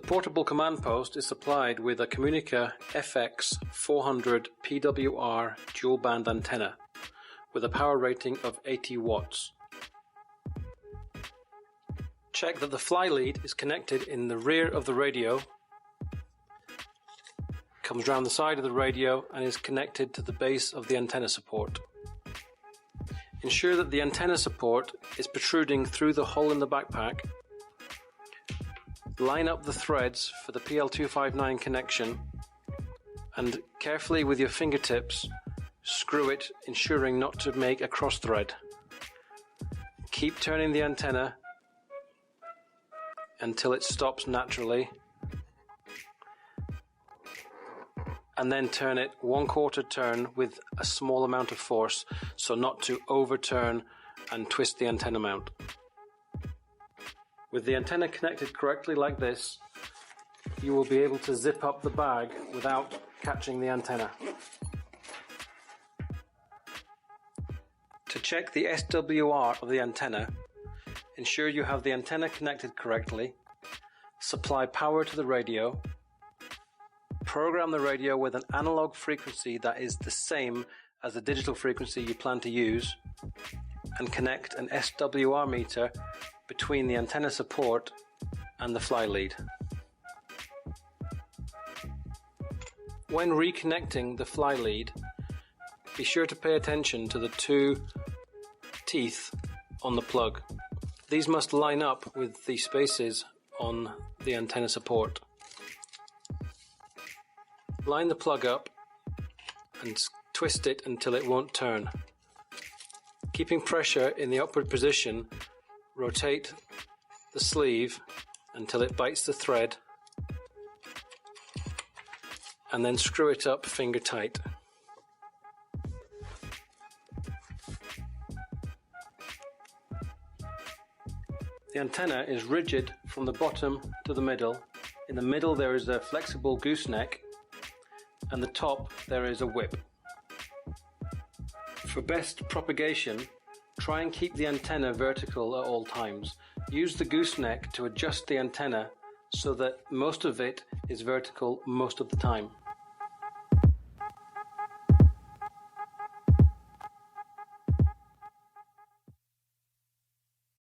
portable command post is supplied with a Komunica FX400 PWR dual band antenna with a power rating of 80 watts. Check that the fly lead is connected in the rear of the radio, comes round the side of the radio and is connected to the base of the antenna support. Ensure that the antenna support is protruding through the hole in the backpack. Line up the threads for the PL259 connection and carefully with your fingertips screw it, ensuring not to make a cross thread. Keep turning the antenna until it stops naturally, and then turn it 1/4 turn with a small amount of force so not to overturn and twist the antenna mount. With the antenna connected correctly like this, you will be able to zip up the bag without catching the antenna. To check the SWR of the antenna, ensure you have the antenna connected correctly, supply power to the radio, program the radio with an analog frequency that is the same as the digital frequency you plan to use, and connect an SWR meter between the antenna support and the fly lead. When reconnecting the fly lead, be sure to pay attention to the two teeth on the plug. These must line up with the spaces on the antenna support. Line the plug up and twist it until it won't turn. Keeping pressure in the upward position, rotate the sleeve until it bites the thread and then screw it up finger tight. The antenna is rigid from the bottom to the middle. In the middle there is a flexible gooseneck, and the top there is a whip. For best propagation, try and keep the antenna vertical at all times. Use the gooseneck to adjust the antenna so that most of it is vertical most of the time.